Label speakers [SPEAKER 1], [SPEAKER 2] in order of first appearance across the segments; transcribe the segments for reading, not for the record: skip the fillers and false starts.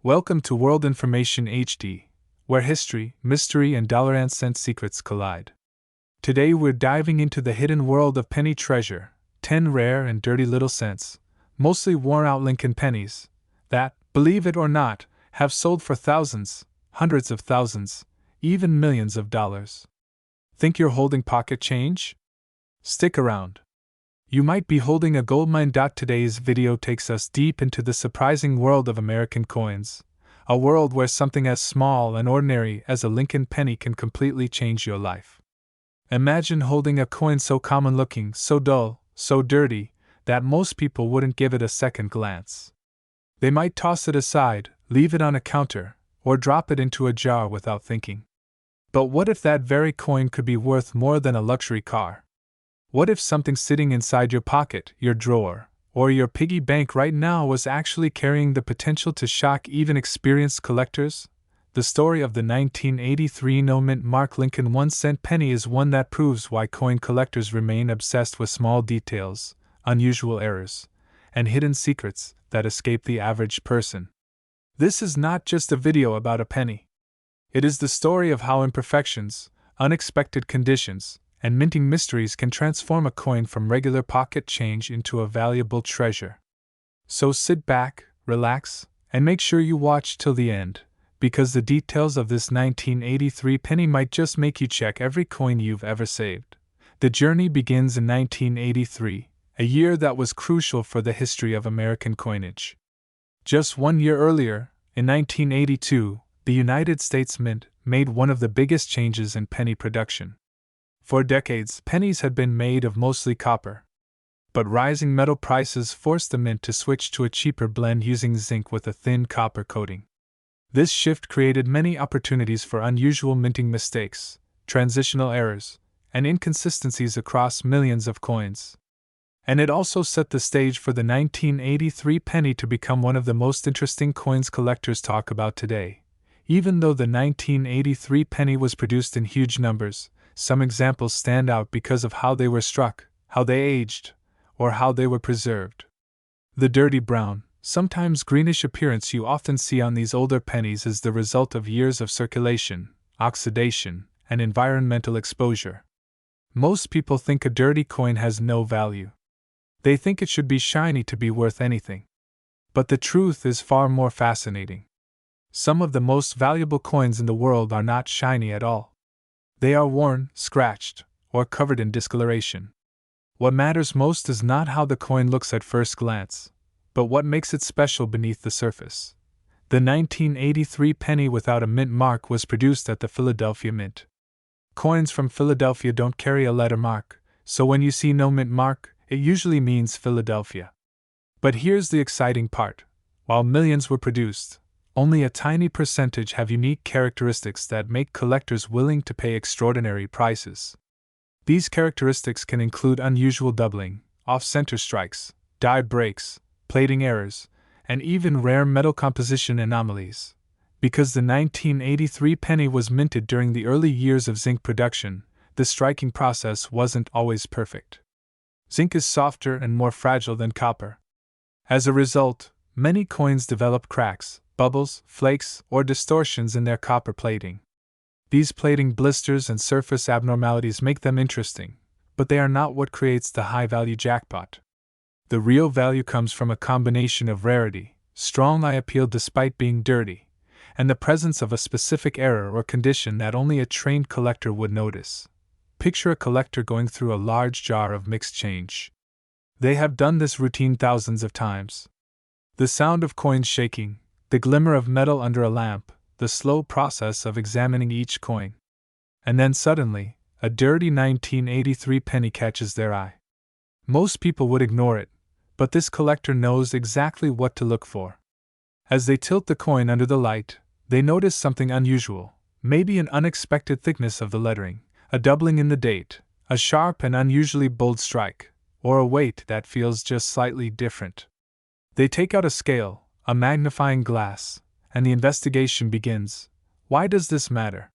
[SPEAKER 1] Welcome to World Information HD, where history, mystery, and dollar and cent secrets collide. Today we're diving into the hidden world of penny treasure, 10 rare and dirty little cents, mostly worn-out Lincoln pennies, that, believe it or not, have sold for thousands, hundreds of thousands, even millions of dollars. Think you're holding pocket change? Stick around. You might be holding a goldmine. Today's video takes us deep into the surprising world of American coins, a world where something as small and ordinary as a Lincoln penny can completely change your life. Imagine holding a coin so common-looking, so dull, so dirty, that most people wouldn't give it a second glance. They might toss it aside, leave it on a counter, or drop it into a jar without thinking. But what if that very coin could be worth more than a luxury car? What if something sitting inside your pocket, your drawer, or your piggy bank right now was actually carrying the potential to shock even experienced collectors? The story of the 1983 no-mint mark Lincoln 1-cent penny is one that proves why coin collectors remain obsessed with small details, unusual errors, and hidden secrets that escape the average person. This is not just a video about a penny. It is the story of how imperfections, unexpected conditions, and minting mysteries can transform a coin from regular pocket change into a valuable treasure. So sit back, relax, and make sure you watch till the end, because the details of this 1983 penny might just make you check every coin you've ever saved. The journey begins in 1983, a year that was crucial for the history of American coinage. Just 1 year earlier, in 1982, the United States Mint made one of the biggest changes in penny production. For decades, pennies had been made of mostly copper. But rising metal prices forced the mint to switch to a cheaper blend using zinc with a thin copper coating. This shift created many opportunities for unusual minting mistakes, transitional errors, and inconsistencies across millions of coins. And it also set the stage for the 1983 penny to become one of the most interesting coins collectors talk about today. Even though the 1983 penny was produced in huge numbers, some examples stand out because of how they were struck, how they aged, or how they were preserved. The dirty brown, sometimes greenish appearance you often see on these older pennies is the result of years of circulation, oxidation, and environmental exposure. Most people think a dirty coin has no value. They think it should be shiny to be worth anything. But the truth is far more fascinating. Some of the most valuable coins in the world are not shiny at all. They are worn, scratched, or covered in discoloration. What matters most is not how the coin looks at first glance, but what makes it special beneath the surface. The 1983 penny without a mint mark was produced at the Philadelphia Mint. Coins from Philadelphia don't carry a letter mark, so when you see no mint mark, it usually means Philadelphia. But here's the exciting part. While millions were produced, only a tiny percentage have unique characteristics that make collectors willing to pay extraordinary prices. These characteristics can include unusual doubling, off-center strikes, die breaks, plating errors, and even rare metal composition anomalies. Because the 1983 penny was minted during the early years of zinc production, the striking process wasn't always perfect. Zinc is softer and more fragile than copper. As a result, many coins develop cracks, bubbles, flakes, or distortions in their copper plating. These plating blisters and surface abnormalities make them interesting, but they are not what creates the high-value jackpot. The real value comes from a combination of rarity, strong eye appeal despite being dirty, and the presence of a specific error or condition that only a trained collector would notice. Picture a collector going through a large jar of mixed change. They have done this routine thousands of times. The sound of coins shaking, the glimmer of metal under a lamp, the slow process of examining each coin. And then suddenly, a dirty 1983 penny catches their eye. Most people would ignore it, but this collector knows exactly what to look for. As they tilt the coin under the light, they notice something unusual, maybe an unexpected thickness of the lettering, a doubling in the date, a sharp and unusually bold strike, or a weight that feels just slightly different. They take out a scale, a magnifying glass, and the investigation begins. Why does this matter?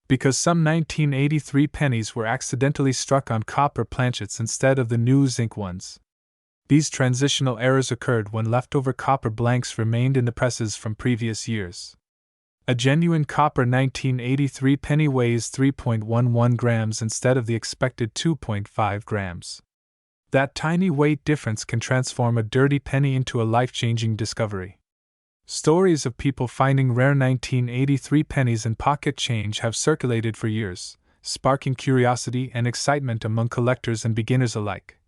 [SPEAKER 1] Because some 1983 pennies were accidentally struck on copper planchets instead of the new zinc ones. These transitional errors occurred when leftover copper blanks remained in the presses from previous years. A genuine copper 1983 penny weighs 3.11 grams instead of the expected 2.5 grams. That tiny weight difference can transform a dirty penny into a life-changing discovery. Stories of people finding rare 1983 pennies in pocket change have circulated for years, sparking curiosity and excitement among collectors and beginners alike.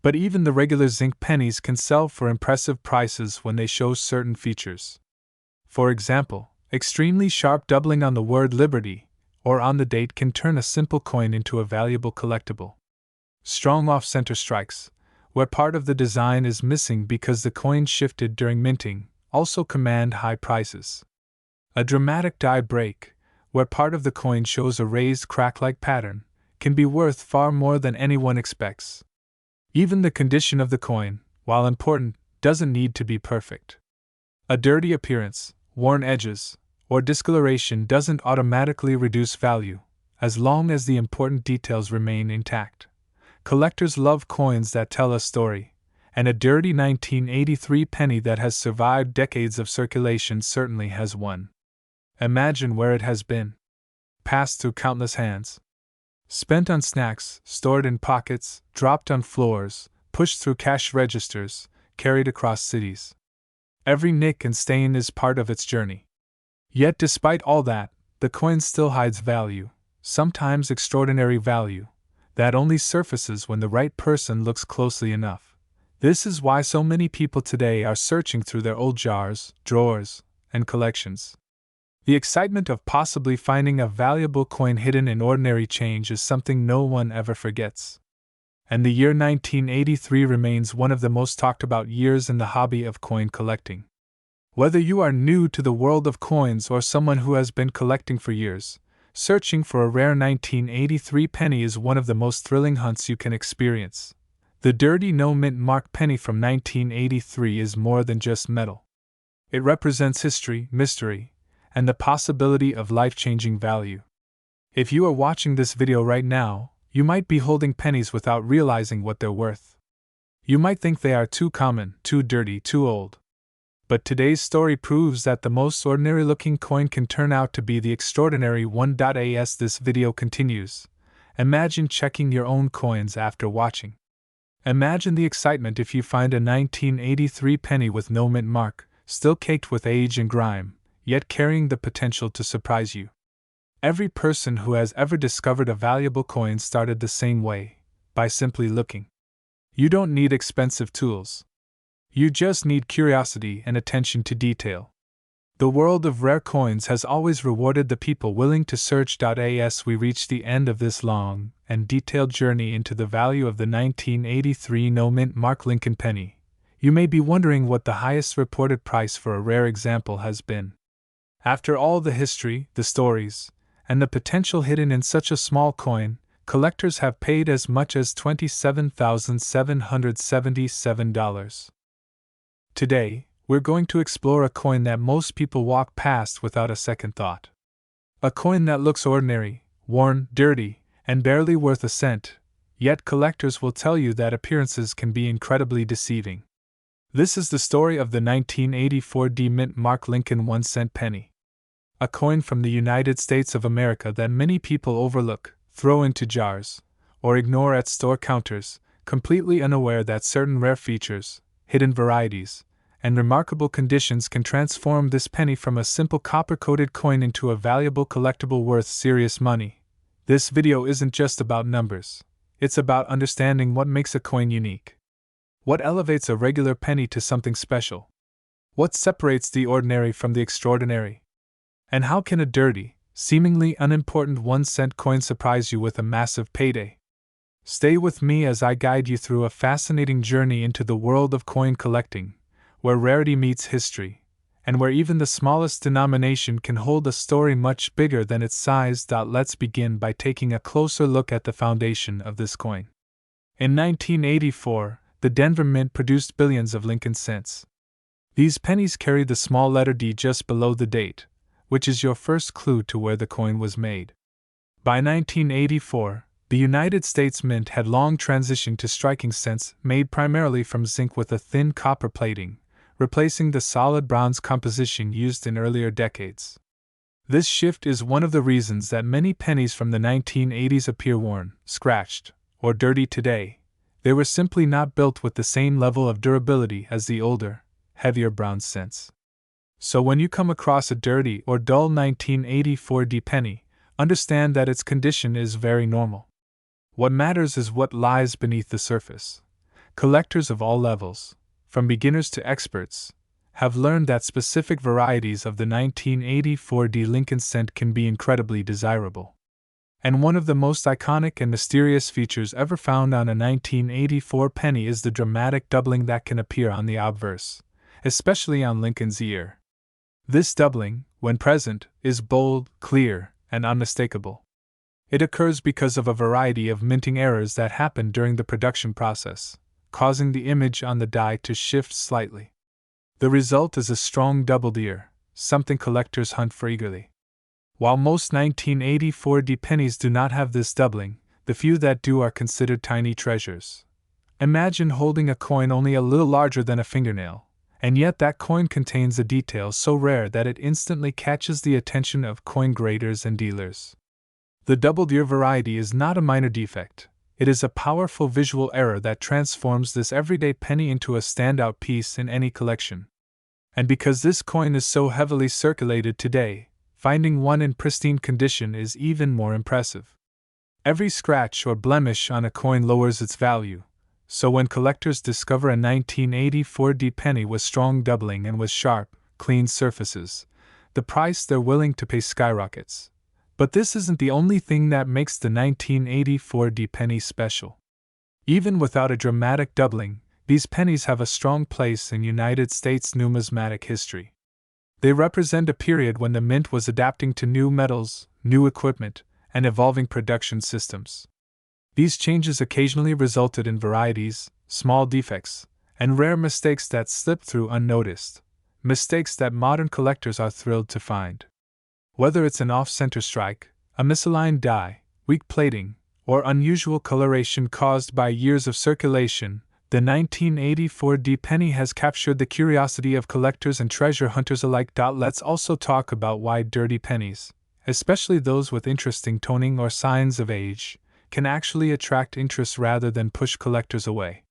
[SPEAKER 1] But even the regular zinc pennies can sell for impressive prices when they show certain features. For example, extremely sharp doubling on the word Liberty or on the date can turn a simple coin into a valuable collectible. Strong off-center strikes, where part of the design is missing because the coin shifted during minting, also command high prices. A dramatic die break, where part of the coin shows a raised crack-like pattern, can be worth far more than anyone expects. Even the condition of the coin, while important, doesn't need to be perfect. A dirty appearance, worn edges, or discoloration doesn't automatically reduce value, as long as the important details remain intact. Collectors love coins that tell a story, and a dirty 1983 penny that has survived decades of circulation certainly has one. Imagine where it has been. Passed through countless hands. Spent on snacks, stored in pockets, dropped on floors, pushed through cash registers, carried across cities. Every nick and stain is part of its journey. Yet despite all that, the coin still hides value, sometimes extraordinary value, that only surfaces when the right person looks closely enough. This is why so many people today are searching through their old jars, drawers, and collections. The excitement of possibly finding a valuable coin hidden in ordinary change is something no one ever forgets. And the year 1983 remains one of the most talked about years in the hobby of coin collecting. Whether you are new to the world of coins or someone who has been collecting for years, searching for a rare 1983 penny is one of the most thrilling hunts you can experience. The dirty no-mint mark penny from 1983 is more than just metal. It represents history, mystery, and the possibility of life-changing value. If you are watching this video right now, you might be holding pennies without realizing what they're worth. You might think they are too common, too dirty, too old. But today's story proves that the most ordinary-looking coin can turn out to be the extraordinary one. As this video continues, imagine checking your own coins after watching. Imagine the excitement if you find a 1983 penny with no mint mark, still caked with age and grime, yet carrying the potential to surprise you. Every person who has ever discovered a valuable coin started the same way, by simply looking. You don't need expensive tools. You just need curiosity and attention to detail. The world of rare coins has always rewarded the people willing to search. As we reach the end of this long and detailed journey into the value of the 1983 no-mint mark Lincoln penny, you may be wondering what the highest reported price for a rare example has been. After all the history, the stories, and the potential hidden in such a small coin, collectors have paid as much as $27,777. Today, we're going to explore a coin that most people walk past without a second thought. A coin that looks ordinary, worn, dirty, and barely worth a cent, yet collectors will tell you that appearances can be incredibly deceiving. This is the story of the 1984 D-Mint Mark Lincoln 1-cent penny. A coin from the United States of America that many people overlook, throw into jars, or ignore at store counters, completely unaware that certain rare features, hidden varieties, and remarkable conditions can transform this penny from a simple copper-coated coin into a valuable collectible worth serious money. This video isn't just about numbers. It's about understanding what makes a coin unique. What elevates a regular penny to something special? What separates the ordinary from the extraordinary? And how can a dirty, seemingly unimportant 1-cent coin surprise you with a massive payday? Stay with me as I guide you through a fascinating journey into the world of coin collecting, where rarity meets history, and where even the smallest denomination can hold a story much bigger than its size. Let's begin by taking a closer look at the foundation of this coin. In 1984, the Denver Mint produced billions of Lincoln cents. These pennies carry the small letter D just below the date, which is your first clue to where the coin was made. By 1984, The United States Mint had long transitioned to striking cents made primarily from zinc with a thin copper plating, replacing the solid bronze composition used in earlier decades. This shift is one of the reasons that many pennies from the 1980s appear worn, scratched, or dirty today. They were simply not built with the same level of durability as the older, heavier bronze cents. So when you come across a dirty or dull 1984 penny, understand that its condition is very normal. What matters is what lies beneath the surface. Collectors of all levels, from beginners to experts, have learned that specific varieties of the 1984 Lincoln cent can be incredibly desirable. And one of the most iconic and mysterious features ever found on a 1984 penny is the dramatic doubling that can appear on the obverse, especially on Lincoln's ear. This doubling, when present, is bold, clear, and unmistakable. It occurs because of a variety of minting errors that happen during the production process, causing the image on the die to shift slightly. The result is a strong doubled ear, something collectors hunt for eagerly. While most 1984 pennies do not have this doubling, the few that do are considered tiny treasures. Imagine holding a coin only a little larger than a fingernail, and yet that coin contains a detail so rare that it instantly catches the attention of coin graders and dealers. The doubled ear variety is not a minor defect. It is a powerful visual error that transforms this everyday penny into a standout piece in any collection. And because this coin is so heavily circulated today, finding one in pristine condition is even more impressive. Every scratch or blemish on a coin lowers its value, so when collectors discover a 1984 penny with strong doubling and with sharp, clean surfaces, the price they're willing to pay skyrockets. But this isn't the only thing that makes the 1984 penny special. Even without a dramatic doubling, these pennies have a strong place in United States numismatic history. They represent a period when the mint was adapting to new metals, new equipment, and evolving production systems. These changes occasionally resulted in varieties, small defects, and rare mistakes that slipped through unnoticed, mistakes that modern collectors are thrilled to find. Whether it's an off-center strike, a misaligned die, weak plating, or unusual coloration caused by years of circulation, the 1984 penny has captured the curiosity of collectors and treasure hunters alike. Let's also talk about why dirty pennies, especially those with interesting toning or signs of age, can actually attract interest rather than push collectors away.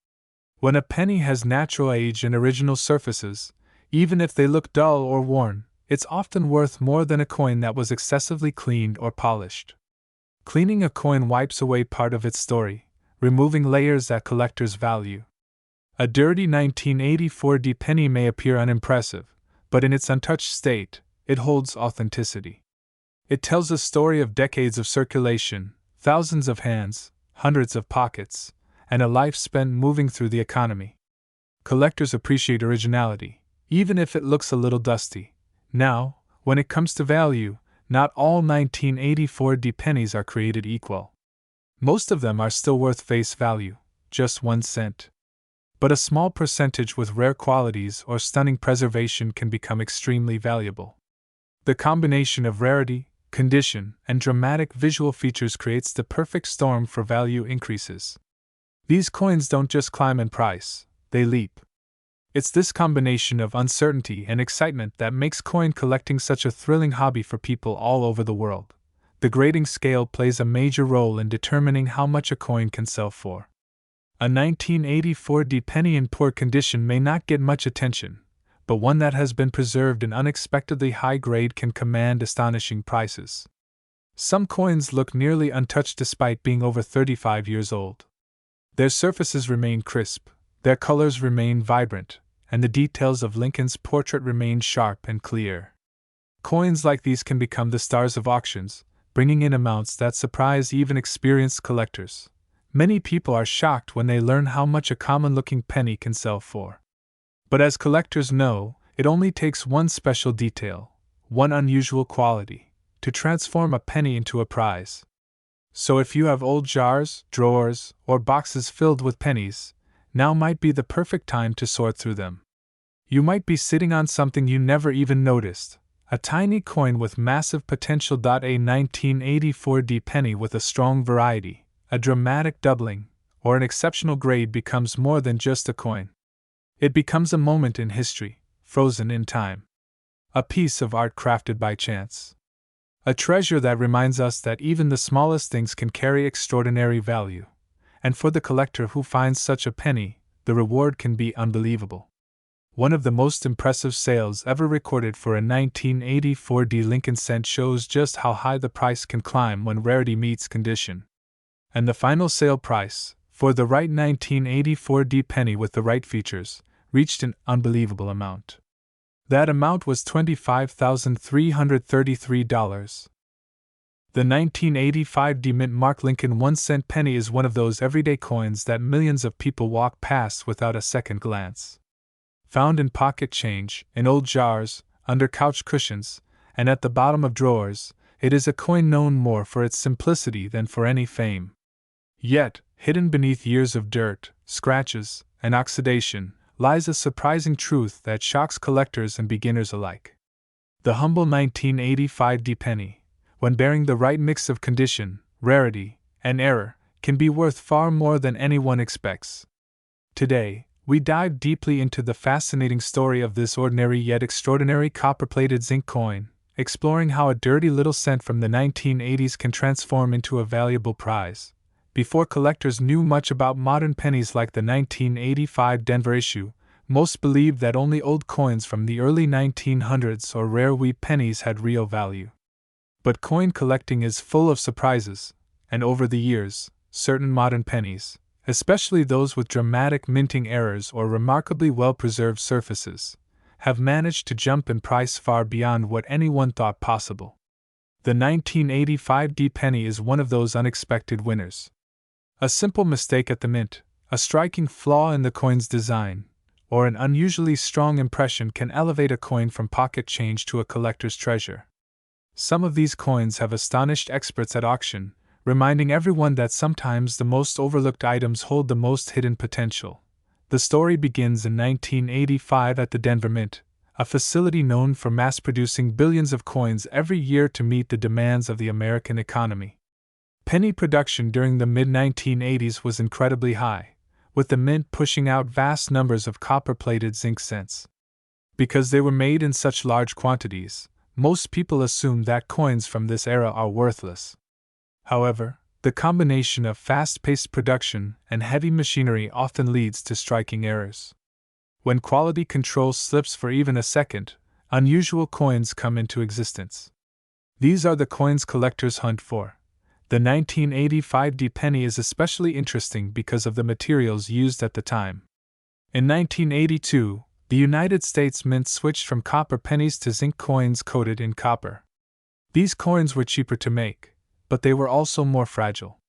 [SPEAKER 1] When a penny has natural age and original surfaces, even if they look dull or worn, it's often worth more than a coin that was excessively cleaned or polished. Cleaning a coin wipes away part of its story, removing layers that collectors value. A dirty 1984 penny may appear unimpressive, but in its untouched state, it holds authenticity. It tells a story of decades of circulation, thousands of hands, hundreds of pockets, and a life spent moving through the economy. Collectors appreciate originality, even if it looks a little dusty. Now, when it comes to value, not all 1984 pennies are created equal. Most of them are still worth face value, just 1 cent. But a small percentage with rare qualities or stunning preservation can become extremely valuable. The combination of rarity, condition, and dramatic visual features creates the perfect storm for value increases. These coins don't just climb in price, they leap. It's this combination of uncertainty and excitement that makes coin collecting such a thrilling hobby for people all over the world. The grading scale plays a major role in determining how much a coin can sell for. A 1984 penny in poor condition may not get much attention, but one that has been preserved in unexpectedly high grade can command astonishing prices. Some coins look nearly untouched despite being over 35 years old. Their surfaces remain crisp, their colors remain vibrant, and the details of Lincoln's portrait remain sharp and clear. Coins like these can become the stars of auctions, bringing in amounts that surprise even experienced collectors. Many people are shocked when they learn how much a common-looking penny can sell for. But as collectors know, it only takes one special detail, one unusual quality, to transform a penny into a prize. So if you have old jars, drawers, or boxes filled with pennies, now might be the perfect time to sort through them. You might be sitting on something you never even noticed, a tiny coin with massive potential. A 1984 penny with a strong variety, a dramatic doubling, or an exceptional grade becomes more than just a coin. It becomes a moment in history, frozen in time. A piece of art crafted by chance. A treasure that reminds us that even the smallest things can carry extraordinary value. And for the collector who finds such a penny, the reward can be unbelievable. One of the most impressive sales ever recorded for a 1984 D Lincoln cent shows just how high the price can climb when rarity meets condition. And the final sale price, for the right 1984 D penny with the right features, reached an unbelievable amount. That amount was $25,333. The 1985 D Mint Mark Lincoln 1-cent penny is one of those everyday coins that millions of people walk past without a second glance. Found in pocket change, in old jars, under couch cushions, and at the bottom of drawers, it is a coin known more for its simplicity than for any fame. Yet, hidden beneath years of dirt, scratches, and oxidation, lies a surprising truth that shocks collectors and beginners alike. The humble 1985 D penny, when bearing the right mix of condition, rarity, and error, can be worth far more than anyone expects. Today, we dive deeply into the fascinating story of this ordinary yet extraordinary copper-plated zinc coin, exploring how a dirty little cent from the 1980s can transform into a valuable prize. Before collectors knew much about modern pennies like the 1985 Denver issue, most believed that only old coins from the early 1900s or rare wheat pennies had real value. But coin collecting is full of surprises, and over the years, certain modern pennies, especially those with dramatic minting errors or remarkably well-preserved surfaces, have managed to jump in price far beyond what anyone thought possible. The 1985 D penny is one of those unexpected winners. A simple mistake at the mint, a striking flaw in the coin's design, or an unusually strong impression can elevate a coin from pocket change to a collector's treasure. Some of these coins have astonished experts at auction, reminding everyone that sometimes the most overlooked items hold the most hidden potential. The story begins in 1985 at the Denver Mint, a facility known for mass-producing billions of coins every year to meet the demands of the American economy. Penny production during the mid-1980s was incredibly high, with the mint pushing out vast numbers of copper-plated zinc cents. Because they were made in such large quantities, most people assume that coins from this era are worthless. However, the combination of fast-paced production and heavy machinery often leads to striking errors. When quality control slips for even a second, unusual coins come into existence. These are the coins collectors hunt for. The 1985 D penny is especially interesting because of the materials used at the time. In 1982, the United States Mint switched from copper pennies to zinc coins coated in copper. These coins were cheaper to make, but they were also more fragile.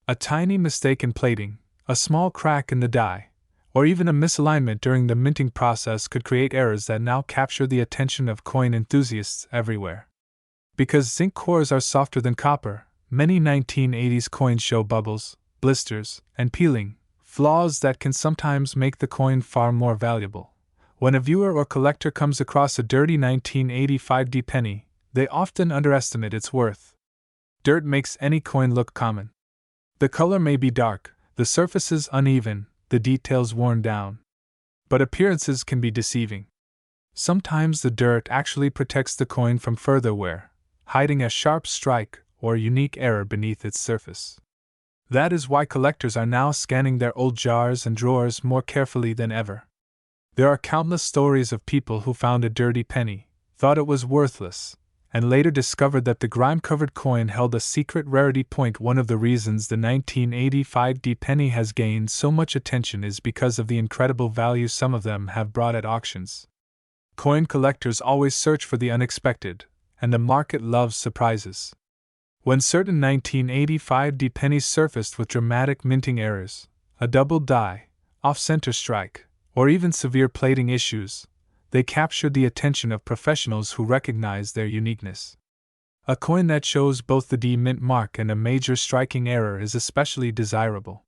[SPEAKER 1] A tiny mistake in plating, a small crack in the die, or even a misalignment during the minting process could create errors that now capture the attention of coin enthusiasts everywhere. Because zinc cores are softer than copper, many 1980s coins show bubbles, blisters, and peeling, flaws that can sometimes make the coin far more valuable. When a viewer or collector comes across a dirty 1985 D penny, they often underestimate its worth. Dirt makes any coin look common. The color may be dark, the surfaces uneven, the details worn down. But appearances can be deceiving. Sometimes the dirt actually protects the coin from further wear, hiding a sharp strike or unique error beneath its surface. That is why collectors are now scanning their old jars and drawers more carefully than ever. There are countless stories of people who found a dirty penny, thought it was worthless, and later discovered that the grime-covered coin held a secret rarity point. One of the reasons the 1985 D penny has gained so much attention is because of the incredible value some of them have brought at auctions. Coin collectors always search for the unexpected, and the market loves surprises. When certain 1985 D pennies surfaced with dramatic minting errors, a double die, off-center strike, or even severe plating issues, they captured the attention of professionals who recognized their uniqueness. A coin that shows both the D Mint mark and a major striking error is especially desirable.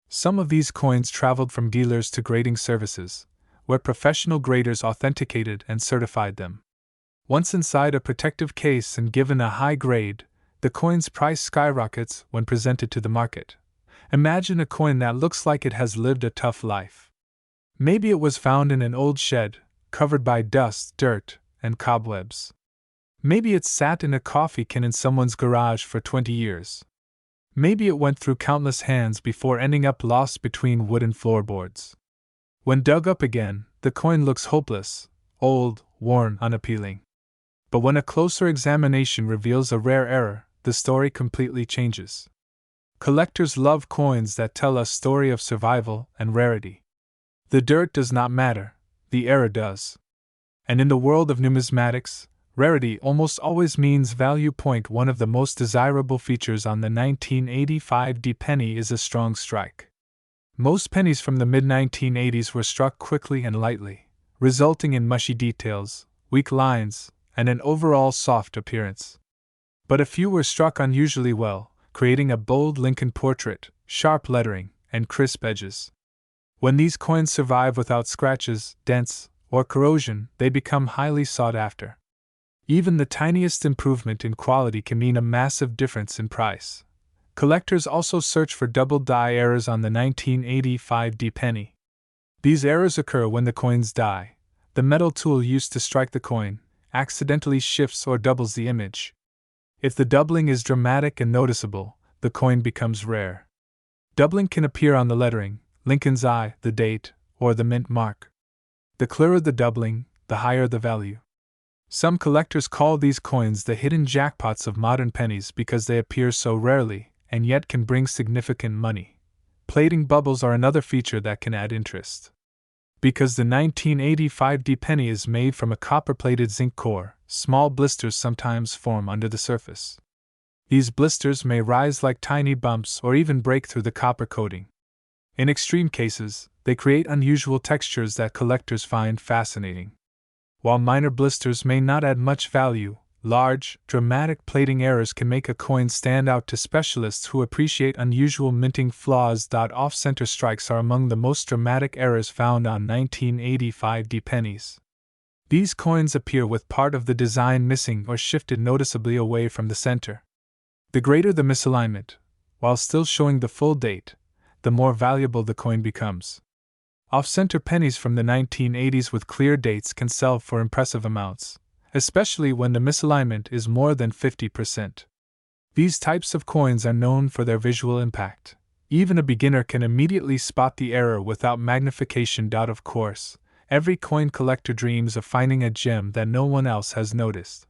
[SPEAKER 1] Some of these coins traveled from dealers to grading services, where professional graders authenticated and certified them. Once inside a protective case and given a high grade, the coin's price skyrockets when presented to the market. Imagine a coin that looks like it has lived a tough life. Maybe it was found in an old shed, covered by dust, dirt, and cobwebs. Maybe it sat in a coffee can in someone's garage for 20 years. Maybe it went through countless hands before ending up lost between wooden floorboards. When dug up again, the coin looks hopeless, old, worn, unappealing. But when a closer examination reveals a rare error, the story completely changes. Collectors love coins that tell a story of survival and rarity. The dirt does not matter, the error does. And in the world of numismatics, rarity almost always means value. One of the most desirable features on the 1985 penny is a strong strike. Most pennies from the mid-1980s were struck quickly and lightly, resulting in mushy details, weak lines, and an overall soft appearance. But a few were struck unusually well, creating a bold Lincoln portrait, sharp lettering, and crisp edges. When these coins survive without scratches, dents, or corrosion, they become highly sought after. Even the tiniest improvement in quality can mean a massive difference in price. Collectors also search for double die errors on the 1985 penny. These errors occur when the coins die. The metal tool used to strike the coin accidentally shifts or doubles the image. If the doubling is dramatic and noticeable, the coin becomes rare. Doubling can appear on the lettering, Lincoln's eye, the date, or the mint mark. The clearer the doubling, the higher the value. Some collectors call these coins the hidden jackpots of modern pennies because they appear so rarely and yet can bring significant money. Plating bubbles are another feature that can add interest. Because the 1985 penny is made from a copper-plated zinc core, small blisters sometimes form under the surface. These blisters may rise like tiny bumps or even break through the copper coating. In extreme cases, they create unusual textures that collectors find fascinating. While minor blisters may not add much value, large, dramatic plating errors can make a coin stand out to specialists who appreciate unusual minting flaws. Off-center strikes are among the most dramatic errors found on 1985 pennies. These coins appear with part of the design missing or shifted noticeably away from the center. The greater the misalignment, while still showing the full date, the more valuable the coin becomes. Off-center pennies from the 1980s with clear dates can sell for impressive amounts, especially when the misalignment is more than 50%. These types of coins are known for their visual impact. Even a beginner can immediately spot the error without magnification. Of course, every coin collector dreams of finding a gem that no one else has noticed.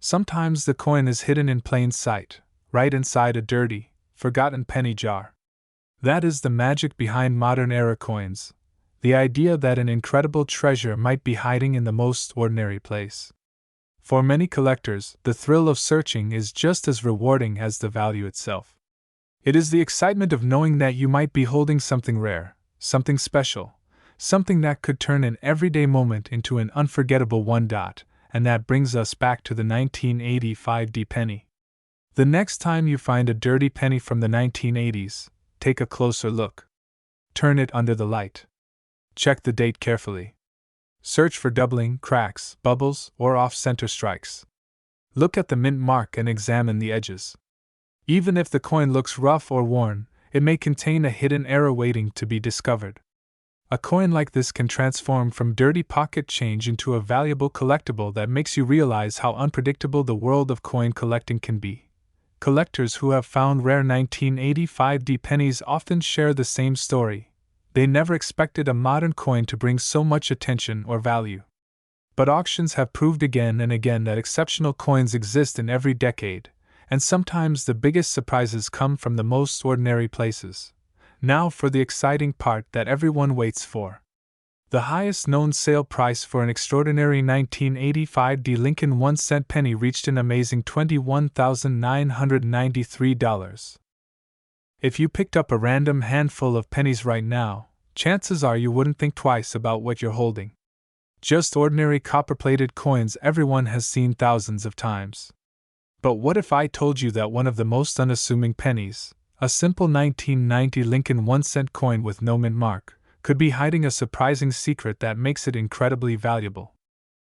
[SPEAKER 1] Sometimes the coin is hidden in plain sight, right inside a dirty, forgotten penny jar. That is the magic behind modern era coins, the idea that an incredible treasure might be hiding in the most ordinary place. For many collectors, the thrill of searching is just as rewarding as the value itself. It is the excitement of knowing that you might be holding something rare, something special, something that could turn an everyday moment into an unforgettable one. And that brings us back to the 1985 penny. The next time you find a dirty penny from the 1980s, take a closer look. Turn it under the light. Check the date carefully. Search for doubling, cracks, bubbles, or off-center strikes. Look at the mint mark and examine the edges. Even if the coin looks rough or worn, it may contain a hidden error waiting to be discovered. A coin like this can transform from dirty pocket change into a valuable collectible that makes you realize how unpredictable the world of coin collecting can be. Collectors who have found rare 1985 pennies often share the same story. They never expected a modern coin to bring so much attention or value. But auctions have proved again and again that exceptional coins exist in every decade, and sometimes the biggest surprises come from the most ordinary places. Now for the exciting part that everyone waits for. The highest known sale price for an extraordinary 1985 Lincoln 1-cent penny reached an amazing $21,993. If you picked up a random handful of pennies right now, chances are you wouldn't think twice about what you're holding. Just ordinary copper-plated coins everyone has seen thousands of times. But what if I told you that one of the most unassuming pennies, a simple 1990 Lincoln 1-cent coin with no mint mark, could be hiding a surprising secret that makes it incredibly valuable?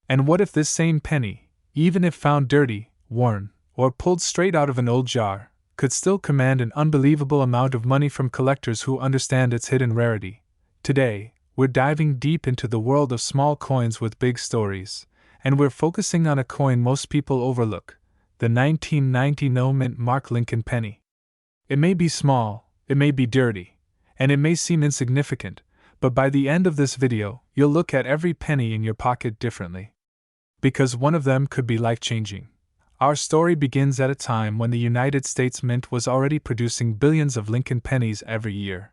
[SPEAKER 1] And what if this same penny, even if found dirty, worn, or pulled straight out of an old jar, could still command an unbelievable amount of money from collectors who understand its hidden rarity. Today, we're diving deep into the world of small coins with big stories, and we're focusing on a coin most people overlook, the 1990 no-mint mark Lincoln penny. It may be small, it may be dirty, and it may seem insignificant, but by the end of this video, you'll look at every penny in your pocket differently. Because one of them could be life-changing. Our story begins at a time when the United States Mint was already producing billions of Lincoln pennies every year.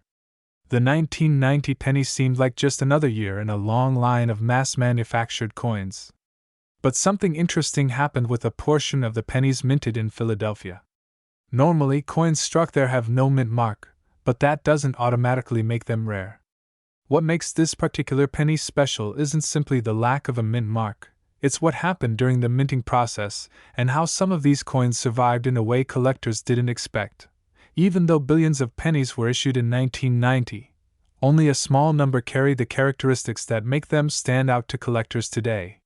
[SPEAKER 1] The 1990 penny seemed like just another year in a long line of mass-manufactured coins. But something interesting happened with a portion of the pennies minted in Philadelphia. Normally, coins struck there have no mint mark, but that doesn't automatically make them rare. What makes this particular penny special isn't simply the lack of a mint mark. It's what happened during the minting process and how some of these coins survived in a way collectors didn't expect. Even though billions of pennies were issued in 1990, only a small number carry the characteristics that make them stand out to collectors today.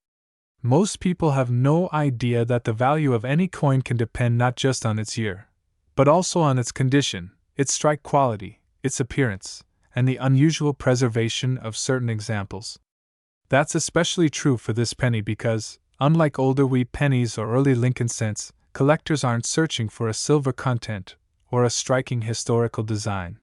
[SPEAKER 1] Most people have no idea that the value of any coin can depend not just on its year, but also on its condition, its strike quality, its appearance, and the unusual preservation of certain examples. That's especially true for this penny because, unlike older wheat pennies or early Lincoln cents, collectors aren't searching for a silver content or a striking historical design.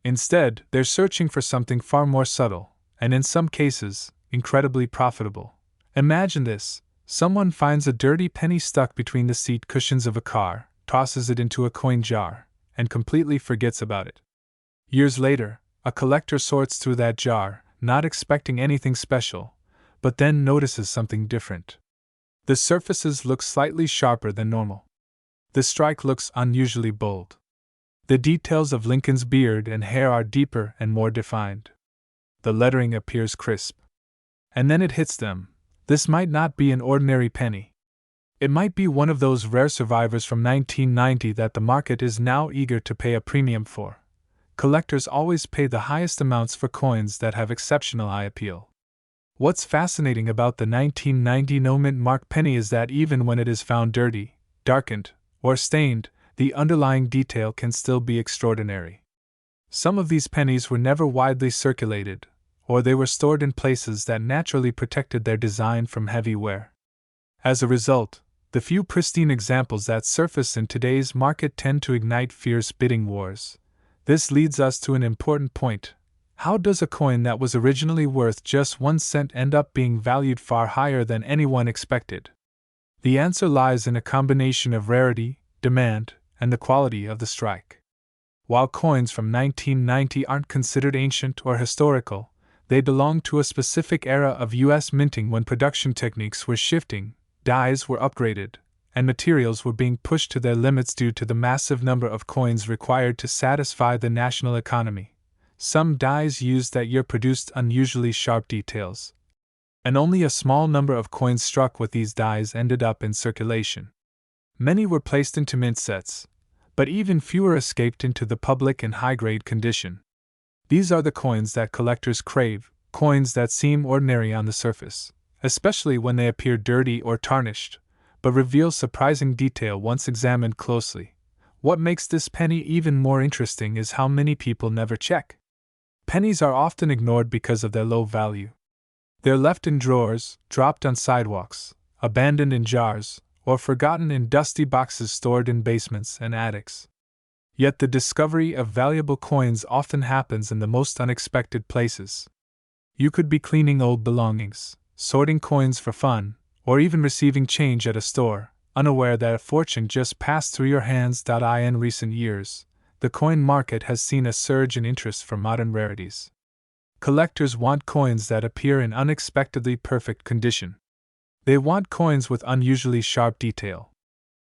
[SPEAKER 1] Instead, they're searching for something far more subtle, and in some cases, incredibly profitable. Imagine this: someone finds a dirty penny stuck between the seat cushions of a car, tosses it into a coin jar, and completely forgets about it. Years later, a collector sorts through that jar, not expecting anything special, but then notices something different. The surfaces look slightly sharper than normal. The strike looks unusually bold. The details of Lincoln's beard and hair are deeper and more defined. The lettering appears crisp. And then it hits them: this might not be an ordinary penny. It might be one of those rare survivors from 1990 that the market is now eager to pay a premium for. Collectors always pay the highest amounts for coins that have exceptional eye appeal. What's fascinating about the 1990 no-mint mark penny is that even when it is found dirty, darkened, or stained, the underlying detail can still be extraordinary. Some of these pennies were never widely circulated, or they were stored in places that naturally protected their design from heavy wear. As a result, the few pristine examples that surface in today's market tend to ignite fierce bidding wars. This leads us to an important point. How does a coin that was originally worth just 1 cent end up being valued far higher than anyone expected? The answer lies in a combination of rarity, demand, and the quality of the strike. While coins from 1990 aren't considered ancient or historical, they belong to a specific era of U.S. minting when production techniques were shifting, dies were upgraded, and materials were being pushed to their limits due to the massive number of coins required to satisfy the national economy. Some dies used that year produced unusually sharp details, and only a small number of coins struck with these dies ended up in circulation. Many were placed into mint sets, but even fewer escaped into the public in high-grade condition. These are the coins that collectors crave, coins that seem ordinary on the surface, especially when they appear dirty or tarnished, but reveal surprising detail once examined closely. What makes this penny even more interesting is how many people never check. Pennies are often ignored because of their low value. They're left in drawers, dropped on sidewalks, abandoned in jars, or forgotten in dusty boxes stored in basements and attics. Yet the discovery of valuable coins often happens in the most unexpected places. You could be cleaning old belongings, sorting coins for fun, or even receiving change at a store, unaware that a fortune just passed through your hands. In recent years, the coin market has seen a surge in interest for modern rarities. Collectors want coins that appear in unexpectedly perfect condition. They want coins with unusually sharp detail.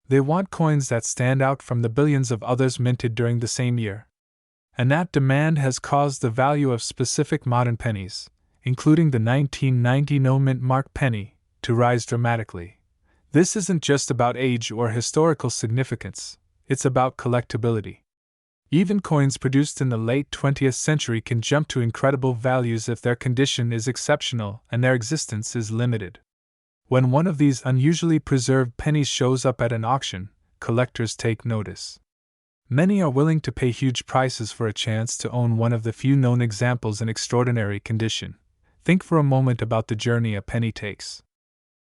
[SPEAKER 1] They want coins that stand out from the billions of others minted during the same year. And that demand has caused the value of specific modern pennies, including the 1990 no-mint mark penny, to rise dramatically. This isn't just about age or historical significance, it's about collectability. Even coins produced in the late 20th century can jump to incredible values if their condition is exceptional and their existence is limited. When one of these unusually preserved pennies shows up at an auction, collectors take notice. Many are willing to pay huge prices for a chance to own one of the few known examples in extraordinary condition. Think for a moment about the journey a penny takes.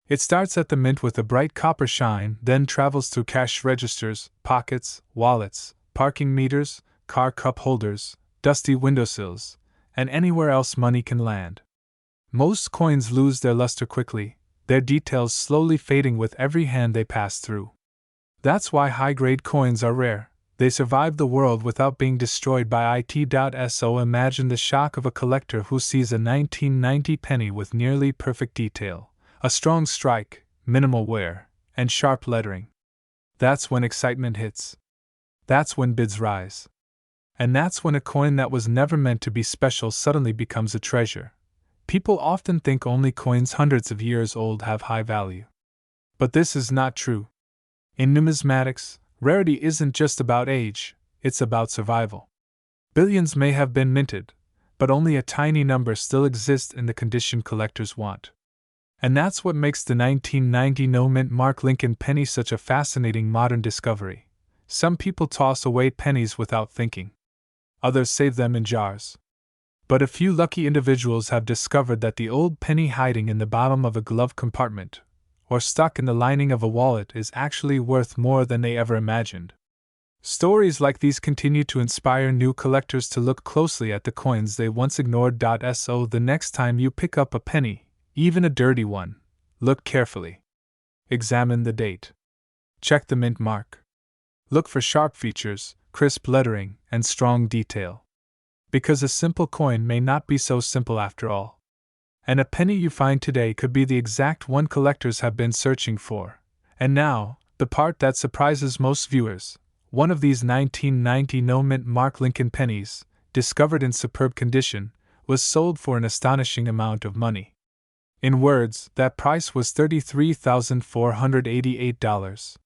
[SPEAKER 1] It starts at the mint with a bright copper shine, then travels through cash registers, pockets, wallets, parking meters, car cup holders, dusty windowsills, and anywhere else money can land. Most coins lose their luster quickly, their details slowly fading with every hand they pass through. That's why high-grade coins are rare. They survive the world without being destroyed by it.so. Imagine the shock of a collector who sees a 1990 penny with nearly perfect detail, a strong strike, minimal wear, and sharp lettering. That's when excitement hits. That's when bids rise. And that's when a coin that was never meant to be special suddenly becomes a treasure. People often think only coins hundreds of years old have high value. But this is not true. In numismatics, rarity isn't just about age, it's about survival. Billions may have been minted, but only a tiny number still exist in the condition collectors want. And that's what makes the 1990 no-mint Mark Lincoln penny such a fascinating modern discovery. Some people toss away pennies without thinking. Others save them in jars. But a few lucky individuals have discovered that the old penny hiding in the bottom of a glove compartment, or stuck in the lining of a wallet, is actually worth more than they ever imagined. Stories like these continue to inspire new collectors to look closely at the coins they once ignored.so. The next time you pick up a penny, even a dirty one, look carefully. Examine the date. Check the mint mark. Look for sharp features, crisp lettering, and strong detail. Because a simple coin may not be so simple after all. And a penny you find today could be the exact one collectors have been searching for. And now, the part that surprises most viewers: one of these 1990 no-mint Mark Lincoln pennies, discovered in superb condition, was sold for an astonishing amount of money. In words, that price was $33,488.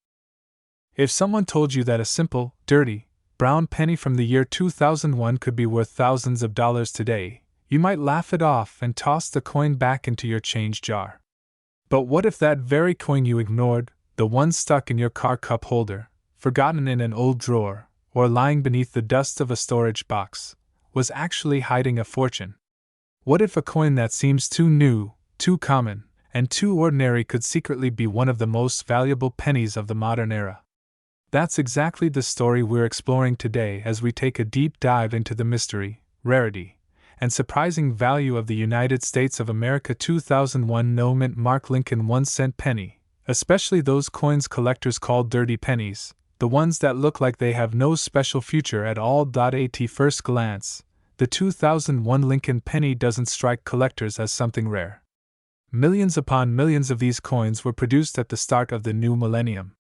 [SPEAKER 1] If someone told you that a simple, dirty, brown penny from the year 2001 could be worth thousands of dollars today, you might laugh it off and toss the coin back into your change jar. But what if that very coin you ignored, the one stuck in your car cup holder, forgotten in an old drawer, or lying beneath the dust of a storage box, was actually hiding a fortune? What if a coin that seems too new, too common, and too ordinary could secretly be one of the most valuable pennies of the modern era? That's exactly the story we're exploring today as we take a deep dive into the mystery, rarity, and surprising value of the United States of America 2001 no-mint Mark Lincoln 1-cent penny, especially those coins collectors call dirty pennies, the ones that look like they have no special future at all. At first glance, the 2001 Lincoln penny doesn't strike collectors as something rare. Millions upon millions of these coins were produced at the start of the new millennium.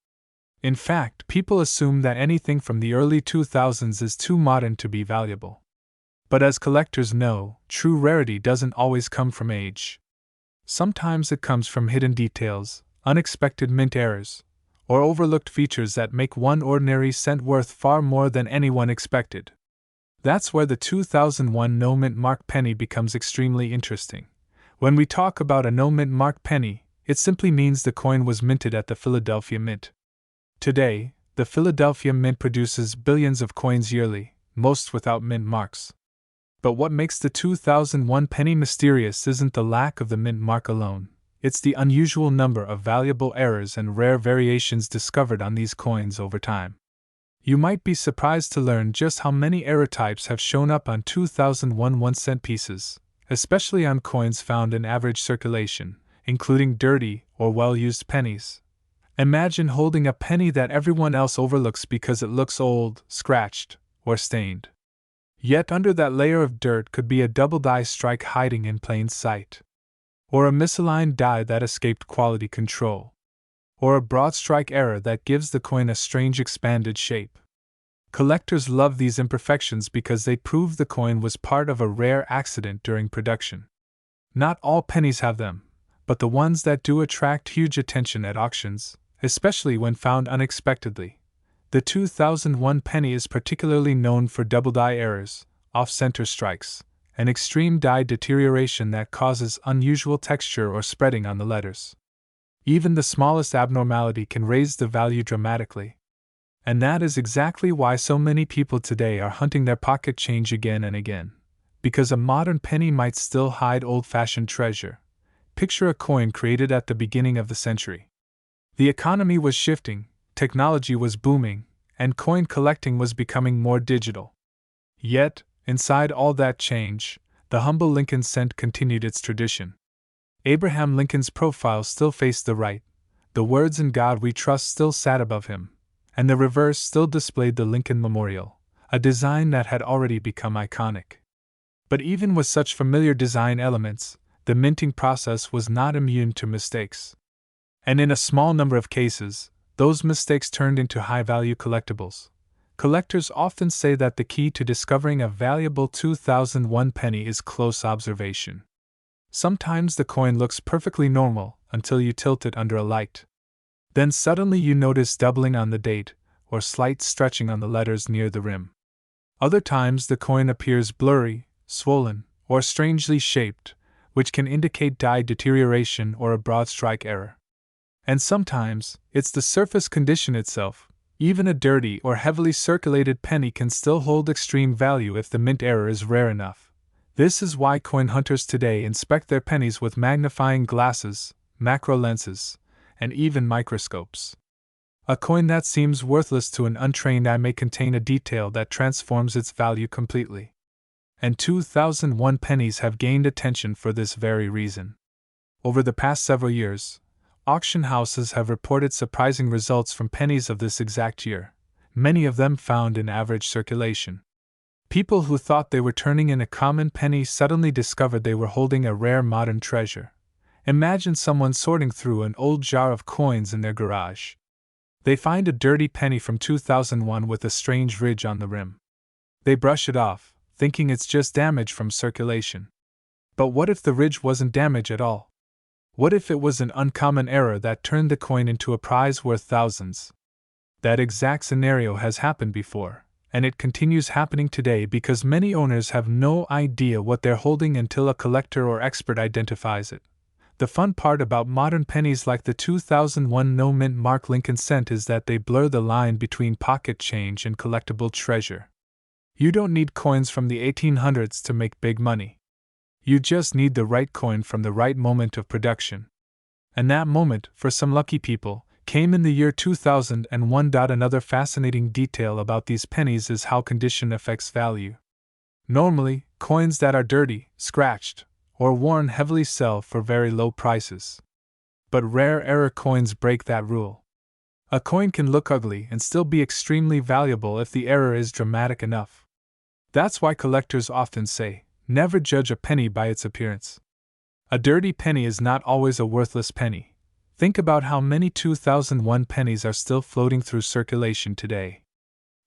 [SPEAKER 1] In fact, people assume that anything from the early 2000s is too modern to be valuable. But as collectors know, true rarity doesn't always come from age. Sometimes it comes from hidden details, unexpected mint errors, or overlooked features that make one ordinary cent worth far more than anyone expected. That's where the 2001 no-mint Mark penny becomes extremely interesting. When we talk about a no-mint Mark penny, it simply means the coin was minted at the Philadelphia Mint. Today, the Philadelphia Mint produces billions of coins yearly, most without mint marks. But what makes the 2001 penny mysterious isn't the lack of the mint mark alone, it's the unusual number of valuable errors and rare variations discovered on these coins over time. You might be surprised to learn just how many error types have shown up on 2001 1-cent pieces, especially on coins found in average circulation, including dirty or well-used pennies. Imagine holding a penny that everyone else overlooks because it looks old, scratched, or stained. Yet under that layer of dirt could be a double die strike hiding in plain sight. Or a misaligned die that escaped quality control. Or a broad strike error that gives the coin a strange expanded shape. Collectors love these imperfections because they prove the coin was part of a rare accident during production. Not all pennies have them, but the ones that do attract huge attention at auctions, especially when found unexpectedly. The 2001 penny is particularly known for double die errors, off-center strikes, and extreme die deterioration that causes unusual texture or spreading on the letters. Even the smallest abnormality can raise the value dramatically. And that is exactly why so many people today are hunting their pocket change again and again. Because a modern penny might still hide old-fashioned treasure. Picture a coin created at the beginning of the century. The economy was shifting, technology was booming, and coin collecting was becoming more digital. Yet, inside all that change, the humble Lincoln cent continued its tradition. Abraham Lincoln's profile still faced the right, the words "In God We Trust" still sat above him, and the reverse still displayed the Lincoln Memorial, a design that had already become iconic. But even with such familiar design elements, the minting process was not immune to mistakes. And in a small number of cases, those mistakes turned into high-value collectibles. Collectors often say that the key to discovering a valuable 2001 penny is close observation. Sometimes the coin looks perfectly normal until you tilt it under a light. Then suddenly you notice doubling on the date, or slight stretching on the letters near the rim. Other times the coin appears blurry, swollen, or strangely shaped, which can indicate die deterioration or a broad strike error. And sometimes, it's the surface condition itself. Even a dirty or heavily circulated penny can still hold extreme value if the mint error is rare enough. This is why coin hunters today inspect their pennies with magnifying glasses, macro lenses, and even microscopes. A coin that seems worthless to an untrained eye may contain a detail that transforms its value completely. And 2001 pennies have gained attention for this very reason. Over the past several years, auction houses have reported surprising results from pennies of this exact year, many of them found in average circulation. People who thought they were turning in a common penny suddenly discovered they were holding a rare modern treasure. Imagine someone sorting through an old jar of coins in their garage. They find a dirty penny from 2001 with a strange ridge on the rim. They brush it off, thinking it's just damage from circulation. But what if the ridge wasn't damage at all? What if it was an uncommon error that turned the coin into a prize worth thousands? That exact scenario has happened before, and it continues happening today because many owners have no idea what they're holding until a collector or expert identifies it. The fun part about modern pennies like the 2001 no mint mark Lincoln cent is that they blur the line between pocket change and collectible treasure. You don't need coins from the 1800s to make big money. You just need the right coin from the right moment of production. And that moment, for some lucky people, came in the year 2001. Another fascinating detail about these pennies is how condition affects value. Normally, coins that are dirty, scratched, or worn heavily sell for very low prices. But rare error coins break that rule. A coin can look ugly and still be extremely valuable if the error is dramatic enough. That's why collectors often say, never judge a penny by its appearance. A dirty penny is not always a worthless penny. Think about how many 2001 pennies are still floating through circulation today.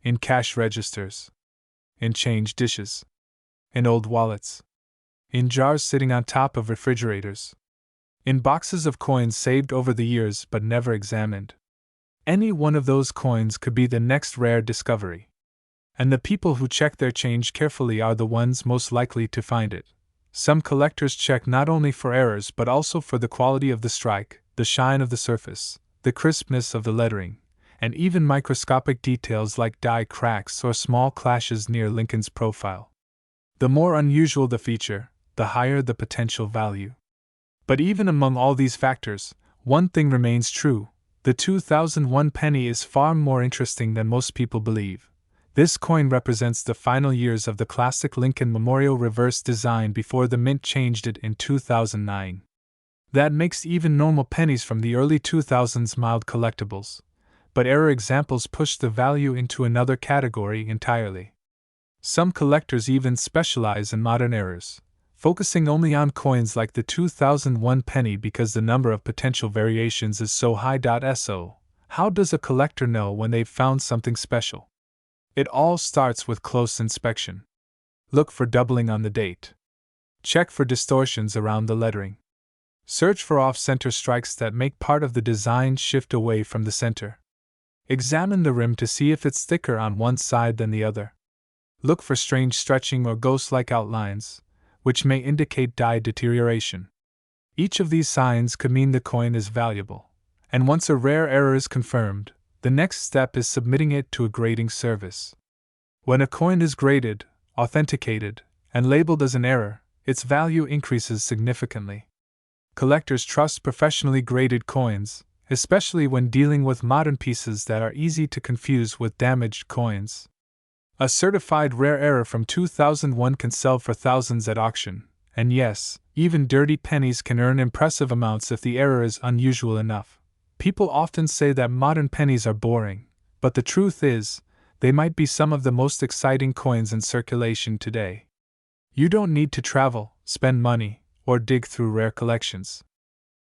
[SPEAKER 1] In cash registers. In change dishes. In old wallets. In jars sitting on top of refrigerators. In boxes of coins saved over the years but never examined. Any one of those coins could be the next rare discovery. And the people who check their change carefully are the ones most likely to find it. Some collectors check not only for errors but also for the quality of the strike, the shine of the surface, the crispness of the lettering, and even microscopic details like die cracks or small clashes near Lincoln's profile. The more unusual the feature, the higher the potential value. But even among all these factors, one thing remains true: the 2001 penny is far more interesting than most people believe. This coin represents the final years of the classic Lincoln Memorial reverse design before the mint changed it in 2009. That makes even normal pennies from the early 2000s mild collectibles, but error examples push the value into another category entirely. Some collectors even specialize in modern errors, focusing only on coins like the 2001 penny because the number of potential variations is so high. So, how does a collector know when they've found something special? It all starts with close inspection. Look for doubling on the date. Check for distortions around the lettering. Search for off-center strikes that make part of the design shift away from the center. Examine the rim to see if it's thicker on one side than the other. Look for strange stretching or ghost-like outlines, which may indicate die deterioration. Each of these signs could mean the coin is valuable, and once a rare error is confirmed, the next step is submitting it to a grading service. When a coin is graded, authenticated, and labeled as an error, its value increases significantly. Collectors trust professionally graded coins, especially when dealing with modern pieces that are easy to confuse with damaged coins. A certified rare error from 2001 can sell for thousands at auction, and yes, even dirty pennies can earn impressive amounts if the error is unusual enough. People often say that modern pennies are boring, but the truth is, they might be some of the most exciting coins in circulation today. You don't need to travel, spend money, or dig through rare collections.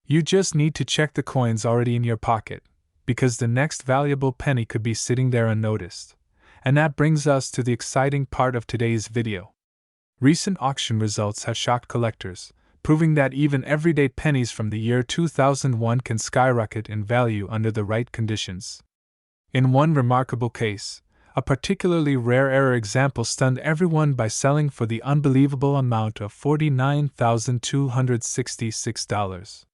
[SPEAKER 1] You just need to check the coins already in your pocket, because the next valuable penny could be sitting there unnoticed. And that brings us to the exciting part of today's video. Recent auction results have shocked collectors, proving that even everyday pennies from the year 2001 can skyrocket in value under the right conditions. In one remarkable case, a particularly rare error example stunned everyone by selling for the unbelievable amount of $49,266.